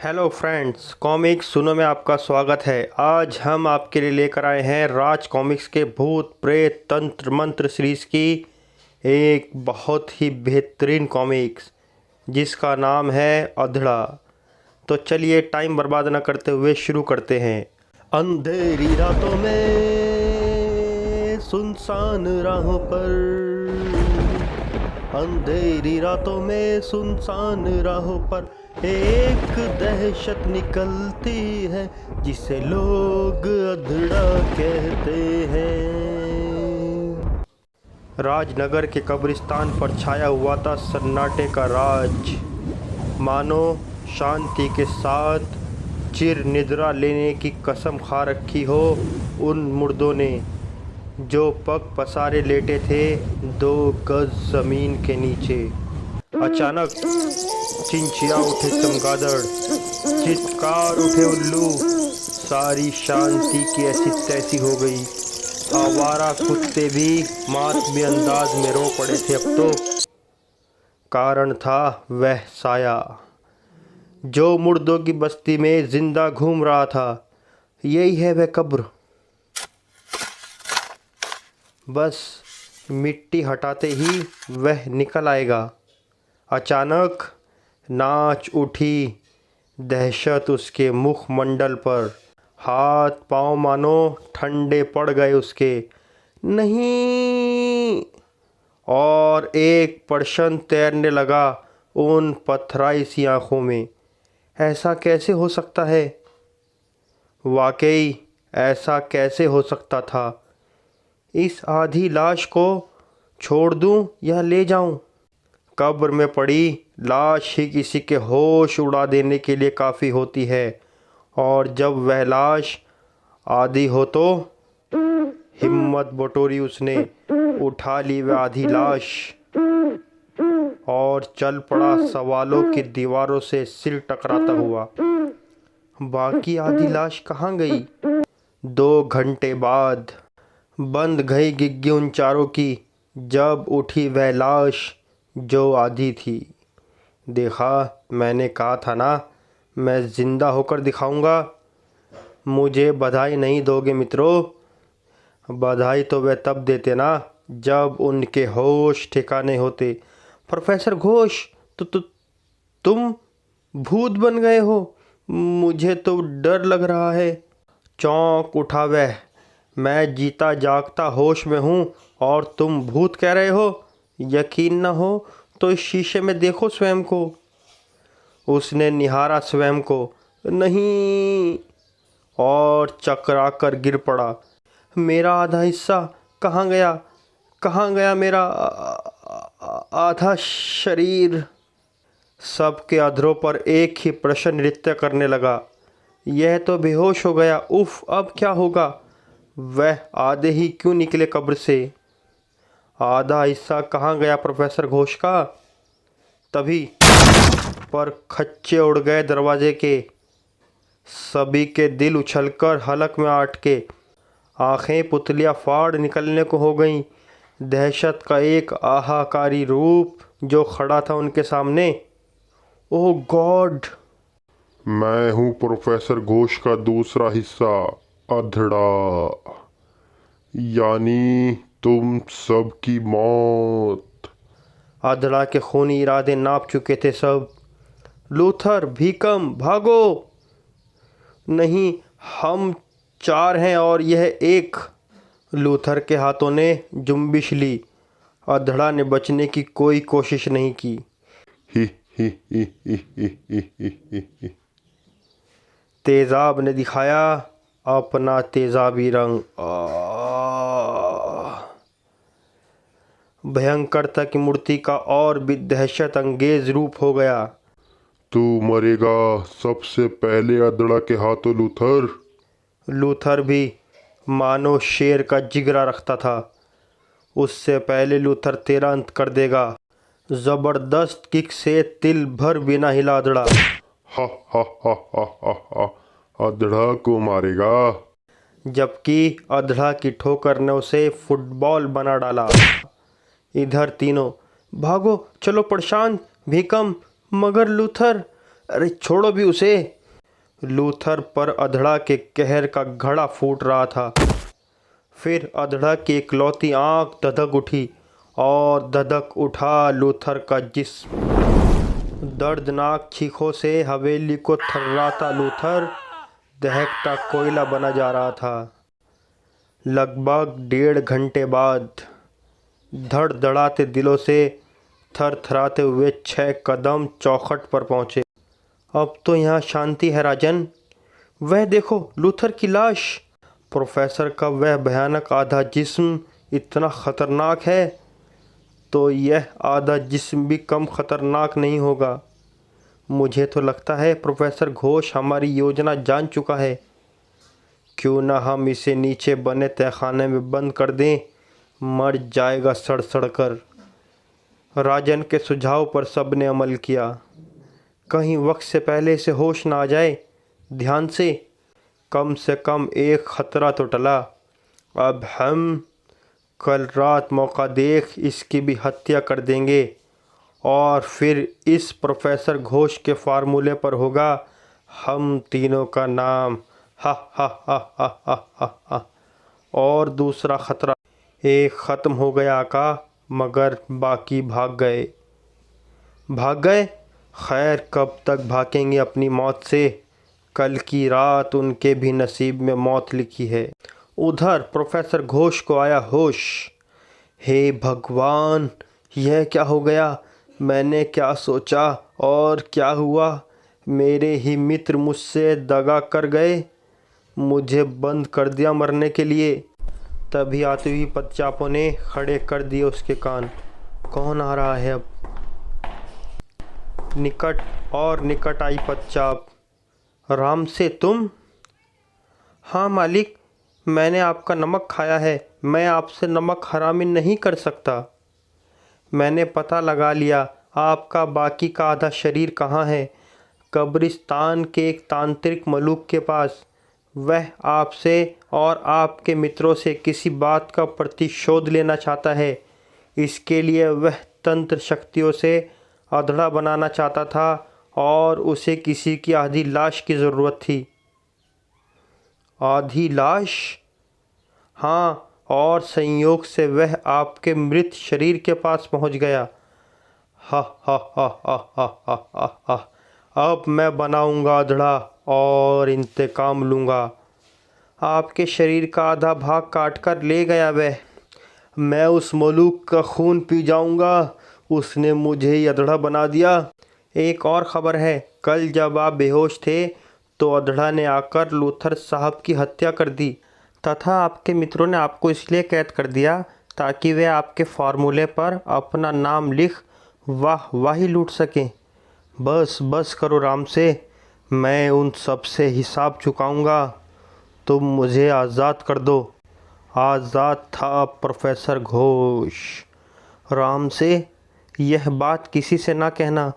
Hello friends, comics सुनो में आपका स्वागत है। आज हम आपके लिए लेकर आए हैं राज कॉमिक्स के भूत प्रेत तंत्र मंत्र सीरीज़ की एक बहुत ही बेहतरीन कॉमिक्स जिसका नाम है अधड़ा। तो चलिए टाइम बर्बाद न करते हुए शुरू करते हैं। अंधेरी रातों में सुनसान राहों पर, अंधेरी रातों में सुनसान राहों पर एक दहशत निकलती है जिसे लोग अधड़ा कहते हैं। राजनगर के कब्रिस्तान पर छाया हुआ था सन्नाटे का राज। मानो शांति के साथ चिर निद्रा लेने की कसम खा रखी हो उन मुर्दों ने जो पग पसारे लेटे थे 2 गज जमीन के नीचे। अचानक चिंचिया उठे चमगादड़, चित्कार उठे उल्लू, सारी शांति की ऐसी तैसी हो गई। आवारा कुत्ते भी मातमी अंदाज में रो पड़े थे। अब तो कारण था वह साया जो मुर्दों की बस्ती में जिंदा घूम रहा था। यही है वह कब्र। बस मिट्टी हटाते ही वह निकल आएगा। अचानक नाच उठी दहशत उसके मुखमंडल पर। हाथ पांव मानो ठंडे पड़ गए उसके। नहीं, और एक प्रश्न तैरने लगा उन पथराई सी आँखों में। ऐसा कैसे हो सकता है? वाकई ऐसा कैसे हो सकता था? इस आधी लाश को छोड़ दूं या ले जाऊं? कब्र में पड़ी लाश ही किसी के होश उड़ा देने के लिए काफ़ी होती है, और जब वह लाश आधी हो तो हिम्मत बटोरी उसने, उठा ली वह आधी लाश और चल पड़ा सवालों की दीवारों से सिर टकराता हुआ। बाकी आधी लाश कहाँ गई? 2 घंटे बाद बंद गई गिग्गी उन चारों की जब उठी वह लाश जो आधी थी। देखा, मैंने कहा था ना, मैं ज़िंदा होकर दिखाऊंगा। मुझे बधाई नहीं दोगे मित्रों? बधाई तो वे तब देते ना जब उनके होश ठिकाने होते। प्रोफेसर घोष, तुम भूत बन गए हो? मुझे तो डर लग रहा है। चौंक उठा वह। मैं जीता जागता होश में हूँ और तुम भूत कह रहे हो? यकीन न हो तो इस शीशे में देखो स्वयं को। उसने निहारा स्वयं को। नहीं, और चकरा कर गिर पड़ा। मेरा आधा हिस्सा कहाँ गया? कहाँ गया मेरा आधा शरीर? सबके अधरों पर एक ही प्रश्न नृत्य करने लगा। यह तो बेहोश हो गया। उफ, अब क्या होगा? वह आधे ही क्यों निकले कब्र से? आधा हिस्सा कहाँ गया प्रोफेसर घोष का? तभी पर खच्चे उड़ गए दरवाजे के। सभी के दिल उछलकर हलक में अटके। आंखें पुतलियां फाड़ निकलने को हो गईं। दहशत का एक आहाकारी रूप जो खड़ा था उनके सामने। ओह गॉड! मैं हूँ प्रोफेसर घोष का दूसरा हिस्सा, अधड़ा। यानी तुम सबकी मौत। अधड़ा के खूनी इरादे नाप चुके थे सब। लूथर, भीकम, भागो! नहीं, हम 4 हैं और यह एक। लूथर के हाथों ने जुम्बिश ली। अधड़ा ने बचने की कोई कोशिश नहीं की। ही ही ही ही ही ही ही ही ही। तेजाब ने दिखाया अपना तेजाबी रंग। भयंकरता की मूर्ति का और भी दहशत अंगेज रूप हो गया। तू मरेगा सबसे पहले अधड़ा के हाथों, लूथर। लूथर भी मानो शेर का जिगरा रखता था। उससे पहले लूथर तेरा अंत कर देगा। जबरदस्त किक से तिल भर बिना हिला अधड़ा। हा हा हा हा हा हा। अधड़ा को मारेगा? जबकि अधड़ा की ठोकर ने उसे फुटबॉल बना डाला। इधर तीनों, भागो, चलो प्रशांत, भीकम, मगर लूथर, अरे छोड़ो भी उसे। लूथर पर अधड़ा के कहर का घड़ा फूट रहा था। फिर अधड़ा की इकलौती आंख धधक उठी और धधक उठा लूथर का जिस्म। दर्दनाक चीखों से हवेली को थर्राता लूथर दहकता कोयला बना जा रहा था। लगभग 1.5 घंटे बाद धड़धड़ाते दिलों से थरथराते हुए 6 कदम चौखट पर पहुंचे। अब तो यहाँ शांति है राजन। वह देखो लूथर की लाश। प्रोफेसर का वह भयानक आधा जिस्म इतना खतरनाक है तो यह आधा जिस्म भी कम खतरनाक नहीं होगा। मुझे तो लगता है प्रोफेसर घोष हमारी योजना जान चुका है। क्यों ना हम इसे नीचे बने तहखाने में बंद कर दें, मर जाएगा सड़ सड़ कर। राजन के सुझाव पर सबने अमल किया। कहीं वक्त से पहले इसे होश ना आ जाए। ध्यान से कम एक खतरा तो टला। अब हम कल रात मौका देख इसकी भी हत्या कर देंगे और फिर इस प्रोफेसर घोष के फार्मूले पर होगा हम तीनों का नाम। हा हा हा हा हा हा हा। और दूसरा खतरा एक ख़त्म हो गया आका, मगर बाकी भाग गए। खैर कब तक भागेंगे अपनी मौत से। कल की रात उनके भी नसीब में मौत लिखी है। उधर प्रोफेसर घोष को आया होश। हे भगवान, यह क्या हो गया? मैंने क्या सोचा और क्या हुआ? मेरे ही मित्र मुझसे दगा कर गए, मुझे बंद कर दिया मरने के लिए। तभी आती हुई पदचापों ने खड़े कर दिए उसके कान। कौन आ रहा है अब? निकट और निकट आई पदचाप। राम से तुम? हाँ मालिक, मैंने आपका नमक खाया है। मैं आपसे नमक हरामी नहीं कर सकता। मैंने पता लगा लिया आपका बाकी का आधा शरीर कहाँ है। कब्रिस्तान के एक तांत्रिक मलूक के पास। वह आपसे और आपके मित्रों से किसी बात का प्रतिशोध लेना चाहता है। इसके लिए वह तंत्र शक्तियों से अधड़ा बनाना चाहता था और उसे किसी की आधी लाश की ज़रूरत थी। आधी लाश? हाँ, और संयोग से वह आपके मृत शरीर के पास पहुंच गया। हा हा हा हा हा हा हा हा। अब मैं बनाऊंगा अधड़ा और इंतकाम लूँगा। आपके शरीर का आधा भाग काट कर ले गया वह। मैं उस मलूक का खून पी जाऊंगा। उसने मुझे ही अधड़ा बना दिया। एक और ख़बर है, कल जब आप बेहोश थे तो अधड़ा ने आकर लूथर साहब की हत्या कर दी तथा आपके मित्रों ने आपको इसलिए कैद कर दिया ताकि वे आपके फार्मूले पर अपना नाम लिख वाही लूट सकें। बस करो राम से, मैं उन सब से हिसाब चुकाऊंगा। तुम मुझे आज़ाद कर दो। आज़ाद था प्रोफेसर घोष। राम से, यह बात किसी से ना कहना।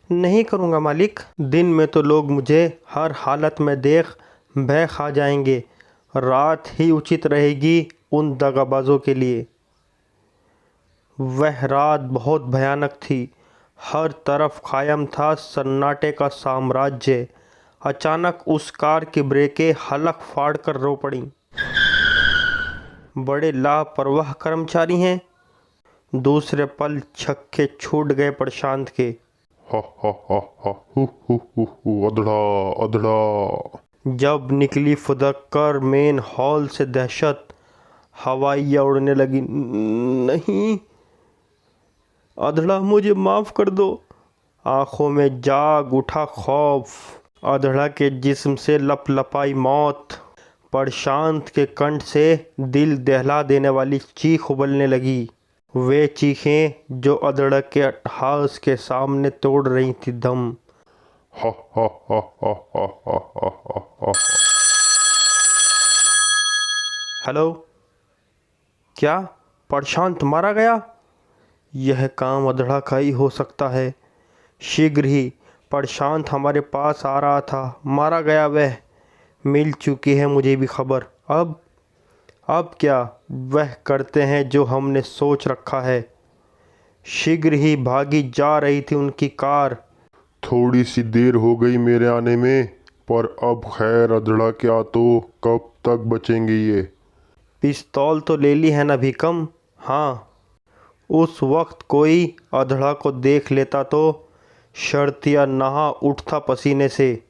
नहीं करूँगा मालिक। दिन में तो लोग मुझे हर हालत में देख भय खा जाएंगे। रात ही उचित रहेगी उन दगाबाजों के लिए। वह रात बहुत भयानक थी। हर तरफ कायम था सन्नाटे का साम्राज्य। अचानक उस कार की ब्रेकें हलक फाड़ कर रो पड़ीं। बड़े लापरवाह कर्मचारी हैं। दूसरे पल छक्के छूट गए प्रशांत के। हा हा हा हा हु अधड़ा। जब निकली फुदक कर मेन हॉल से दहशत, हवाइयाँ उड़ने लगी। नहीं अधड़ा, मुझे माफ़ कर दो। आँखों में जाग उठा खौफ। अधड़ा के जिस्म से लपलपाई मौत। प्रशांत के कंठ से दिल दहला देने वाली चीख उबलने लगी। वे चीखें जो अधड़ा के अट्टहास के सामने तोड़ रही थी दम। हा हा हा हा हा हा हा हा हा। हेलो, क्या प्रशांत मारा गया? यह काम अधड़ा का ही हो सकता है। शीघ्र ही प्रशांत हमारे पास आ रहा था। मारा गया वह। मिल चुकी है मुझे भी खबर। अब क्या? वह करते हैं जो हमने सोच रखा है। शीघ्र ही भागी जा रही थी उनकी कार। थोड़ी सी देर हो गई मेरे आने में। पर अब खैर अधड़ा क्या, तो कब तक बचेंगे ये? पिस्तौल तो ले ली है ना भीकम? हाँ, उस वक्त कोई अधड़ा को देख लेता तो शर्तिया नहा उठता पसीने से।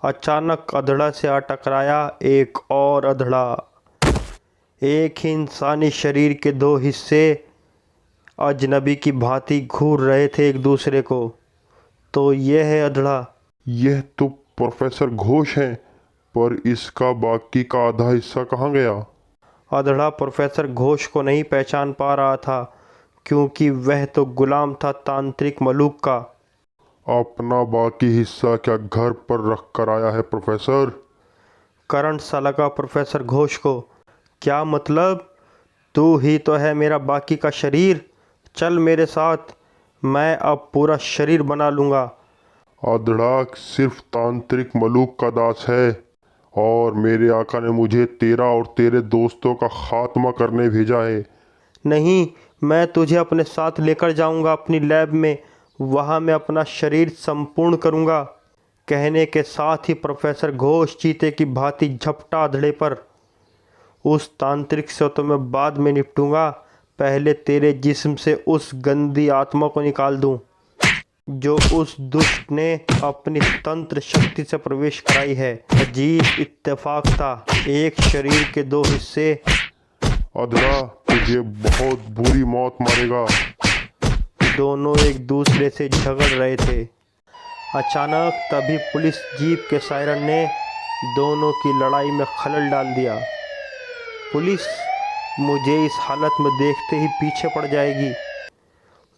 अचानक अधड़ा से आ टकराया एक और अधड़ा। एक ही इंसानी शरीर के दो हिस्से अजनबी की भांति घूर रहे थे एक दूसरे को। तो यह है अधड़ा। यह तो प्रोफेसर घोष हैं, पर इसका बाकी का आधा हिस्सा कहाँ गया? अधड़ा प्रोफेसर घोष को नहीं पहचान पा रहा था, क्योंकि वह तो गुलाम था तांत्रिक मलूक का। अपना बाकी हिस्सा क्या घर पर रख कर आया है प्रोफेसर? करंट सा लगा प्रोफेसर घोष को। क्या मतलब? तू ही तो है मेरा बाकी का शरीर। चल मेरे साथ, मैं अब पूरा शरीर बना लूँगा। अधड़ा सिर्फ तांत्रिक मलूक का दास है, और मेरे आका ने मुझे तेरा और तेरे दोस्तों का खात्मा करने भेजा है। नहीं, मैं तुझे अपने साथ लेकर जाऊंगा अपनी लैब में। वहां मैं अपना शरीर संपूर्ण करूंगा। कहने के साथ ही प्रोफेसर घोष चीते की भांति झपटा अधड़े पर। उस तांत्रिक से तो मैं बाद में निपटूंगा, पहले तेरे जिस्म से उस गंदी आत्मा को निकाल दूं, जो उस दुष्ट ने अपनी तंत्र शक्ति से प्रवेश कराई है। अजीब इत्तेफाक था, एक शरीर के दो हिस्से। अधड़ा तुझे बहुत बुरी मौत मारेगा। दोनों एक दूसरे से झगड़ रहे थे। अचानक तभी पुलिस जीप के सायरन ने दोनों की लड़ाई में खलल डाल दिया। पुलिस मुझे इस हालत में देखते ही पीछे पड़ जाएगी।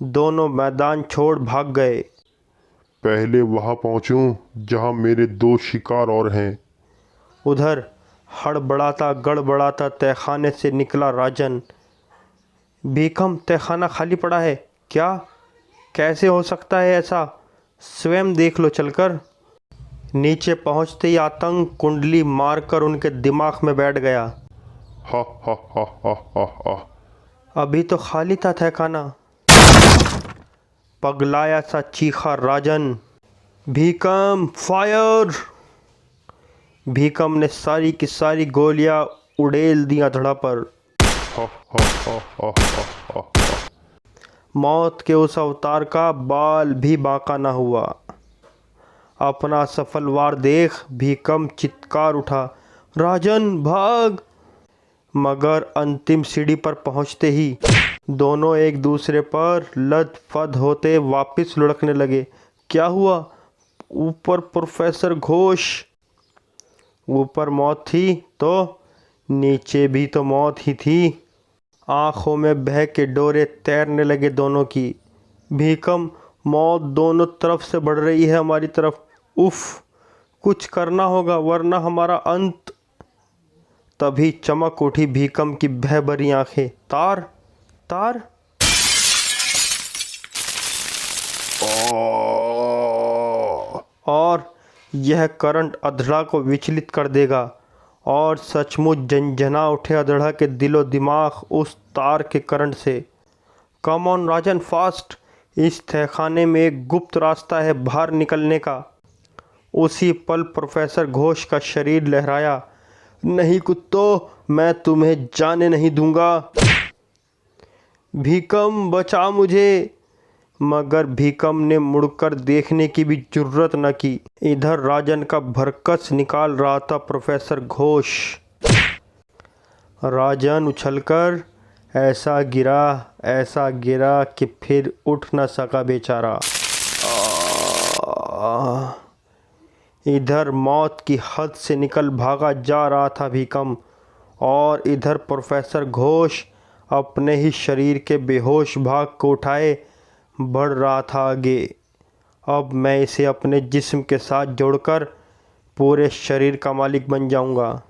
दोनों मैदान छोड़ भाग गए। पहले वहां पहुंचूं जहां मेरे दो शिकार और हैं। उधर हड़बड़ाता गड़बड़ाता तहखाने से निकला राजन। भीकम, तहखाना खाली पड़ा है क्या? कैसे हो सकता है ऐसा? स्वयं देख लो चलकर। नीचे पहुंचते ही आतंक कुंडली मारकर उनके दिमाग में बैठ गया। हा हा हा हा हा हा। अभी तो खाली था तहखाना। पगलाया सा चीखा राजन। भीकम, फायर! भीकम ने सारी की सारी गोलियां उड़ेल दी अधड़ा पर। हा हा हा हा हा हा। मौत के उस अवतार का बाल भी बांका न हुआ। अपना सफल वार देख भीकम चित्कार उठा, राजन भाग! मगर अंतिम सीढ़ी पर पहुंचते ही दोनों एक दूसरे पर लद-फद होते वापस लुढ़कने लगे। क्या हुआ? ऊपर प्रोफेसर घोष। ऊपर मौत थी तो नीचे भी तो मौत ही थी। आंखों में बह के डोरे तैरने लगे दोनों की। भीकम, मौत दोनों तरफ से बढ़ रही है हमारी तरफ। उफ, कुछ करना होगा वरना हमारा अंत। तभी चमक उठी भीकम की भयभरी आंखें। तार, तार! और यह करंट अधड़ा को विचलित कर देगा। और सचमुच झंझना उठे अधड़ा के दिलो दिमाग उस तार के करंट से। Come on Rajan, fast! इस तहखाने में एक गुप्त रास्ता है बाहर निकलने का। उसी पल प्रोफेसर घोष का शरीर लहराया। नहीं कुत्तों, मैं तुम्हें जाने नहीं दूंगा। भीकम, बचा मुझे! मगर भीकम ने मुड़कर देखने की भी जुर्रत न की। इधर राजन का भरकस निकाल रहा था प्रोफेसर घोष। राजन उछलकर ऐसा गिरा कि फिर उठ न सका बेचारा। इधर मौत की हद से निकल भागा जा रहा था भीकम, और इधर प्रोफेसर घोष अपने ही शरीर के बेहोश भाग को उठाए बढ़ रहा था आगे। अब मैं इसे अपने जिस्म के साथ जोड़कर पूरे शरीर का मालिक बन जाऊंगा।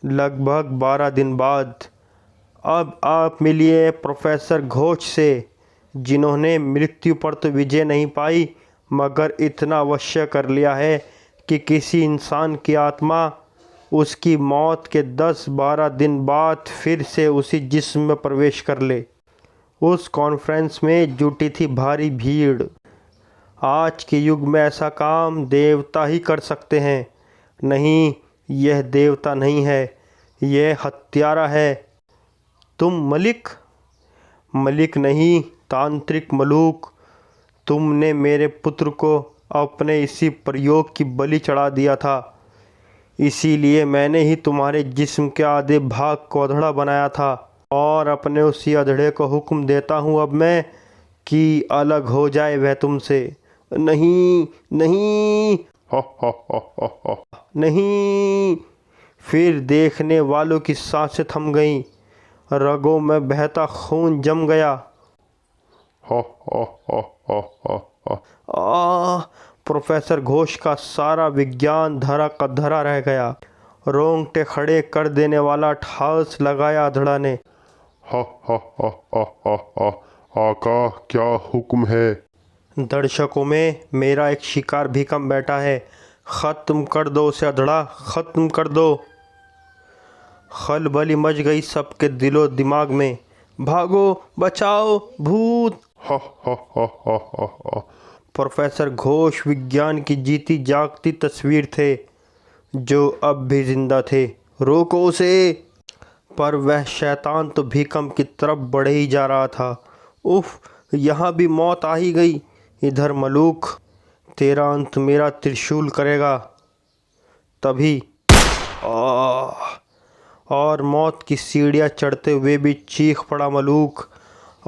लगभग 12 दिन बाद अब आप मिलिए प्रोफेसर घोष से, जिन्होंने मृत्यु पर तो विजय नहीं पाई, मगर इतना अवश्य कर लिया है कि किसी इंसान की आत्मा उसकी मौत के 10-12 दिन बाद फिर से उसी जिस्म में प्रवेश कर ले। उस कॉन्फ्रेंस में जुटी थी भारी भीड़। आज के युग में ऐसा काम देवता ही कर सकते हैं। नहीं, यह देवता नहीं है, यह हत्यारा है। तुम मलिक? मलिक नहीं, तांत्रिक मलूक। तुमने मेरे पुत्र को अपने इसी प्रयोग की बलि चढ़ा दिया था। इसीलिए मैंने ही तुम्हारे जिस्म के आधे भाग को अधड़ा बनाया था और अपने उसी अधड़े को हुक्म देता हूँ अब मैं कि अलग हो जाए वह तुमसे। नहीं नहीं हा हा हा हा हा नहीं। फिर देखने वालों की सांसें थम गईं, रगों में बहता खून जम गया। हा हा हा हा हा हा। प्रोफेसर घोष का सारा विज्ञान धरा का धरा रह गया। रोंगटे खड़े कर देने वाला ठास लगाया अधड़ा ने। हा हा हा हा हा हा। आका, क्या हुक्म है? दर्शकों में मेरा एक शिकार भी कम बैठा है। ख़त्म कर दो उसे अधड़ा, ख़त्म कर दो। खलबली मच गई सबके दिलो दिमाग में। भागो, बचाओ, भूत। हा हा हा हा हा हा। प्रोफेसर घोष विज्ञान की जीती जागती तस्वीर थे, जो अब भी जिंदा थे। रोको उसे। पर वह शैतान तो भीकम की तरफ बढ़े ही जा रहा था। उफ, यहाँ भी मौत आ ही गई। इधर मलूक, तेरा अंत मेरा त्रिशूल करेगा। तभी और मौत की सीढ़ियाँ चढ़ते हुए भी चीख पड़ा मलूक,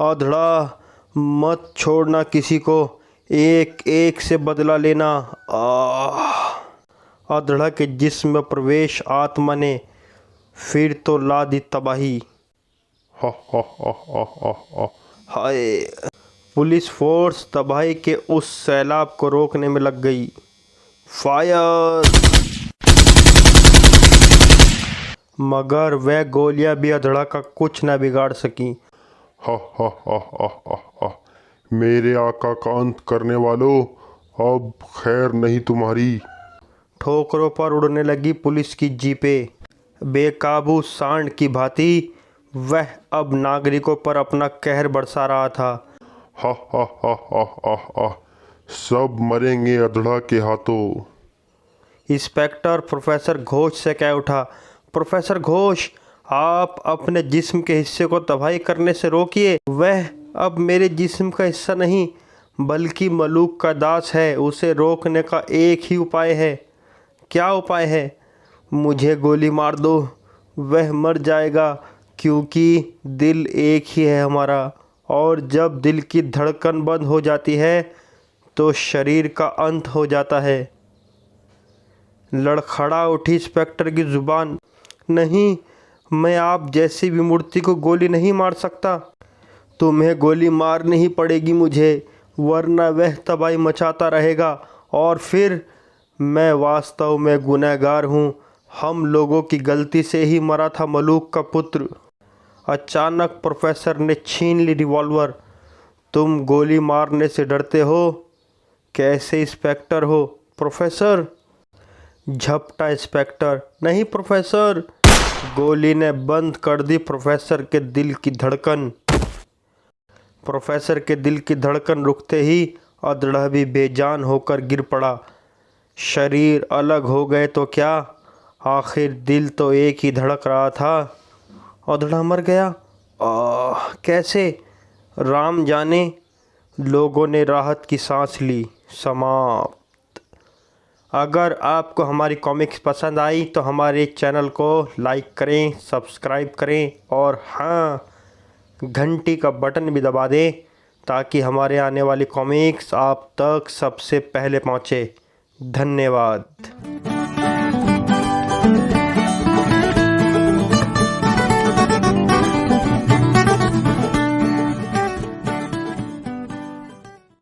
अधड़ा, मत छोड़ना किसी को, एक एक से बदला लेना। अधड़ा के जिस्म में प्रवेश आत्मा ने फिर तो ला दी तबाही। हा हा हा हा हा हा। हाय! पुलिस फोर्स तबाही के उस सैलाब को रोकने में लग गई। फायर! मगर वह गोलियां भी अधड़ा का कुछ न बिगाड़ सकी। हा हा हा हा हा हा। मेरे आका का अंत करने वालों, अब खैर नहीं तुम्हारी। ठोकरों पर उड़ने लगी पुलिस की जीपें। बेकाबू सांड की भांति वह अब नागरिकों पर अपना कहर बरसा रहा था। हा हा हा हा हा हा। सब मरेंगे अधड़ा के हाथों। इंस्पेक्टर प्रोफेसर घोष से कह उठा, प्रोफेसर घोष, आप अपने जिस्म के हिस्से को तबाही करने से रोकिए। वह अब मेरे जिस्म का हिस्सा नहीं बल्कि मलूक का दास है। उसे रोकने का एक ही उपाय है। क्या उपाय है? मुझे गोली मार दो, वह मर जाएगा, क्योंकि दिल एक ही है हमारा, और जब दिल की धड़कन बंद हो जाती है तो शरीर का अंत हो जाता है। लड़खड़ा उठी इंस्पेक्टर की जुबान। नहीं, मैं आप जैसी भी मूर्ति को गोली नहीं मार सकता। तुम्हें गोली मारनी ही पड़ेगी मुझे, वरना वह तबाही मचाता रहेगा और फिर मैं वास्तव में गुनहगार हूँ। हम लोगों की गलती से ही मरा था मलूक का पुत्र। अचानक प्रोफेसर ने छीन ली रिवॉल्वर। तुम गोली मारने से डरते हो? कैसे इंस्पेक्टर हो? प्रोफेसर, झपटा इंस्पेक्टर। नहीं प्रोफेसर। गोली ने बंद कर दी प्रोफेसर के दिल की धड़कन। प्रोफेसर के दिल की धड़कन रुकते ही अधड़ा भी बेजान होकर गिर पड़ा। शरीर अलग हो गए तो क्या, आखिर दिल तो एक ही धड़क रहा था। अधड़ा मर गया? कैसे? राम जाने। लोगों ने राहत की सांस ली। समाप्त। अगर आपको हमारी कॉमिक्स पसंद आई तो हमारे चैनल को लाइक करें, सब्सक्राइब करें और हाँ, घंटी का बटन भी दबा दें ताकि हमारे आने वाली कॉमिक्स आप तक सबसे पहले पहुँचे। धन्यवाद।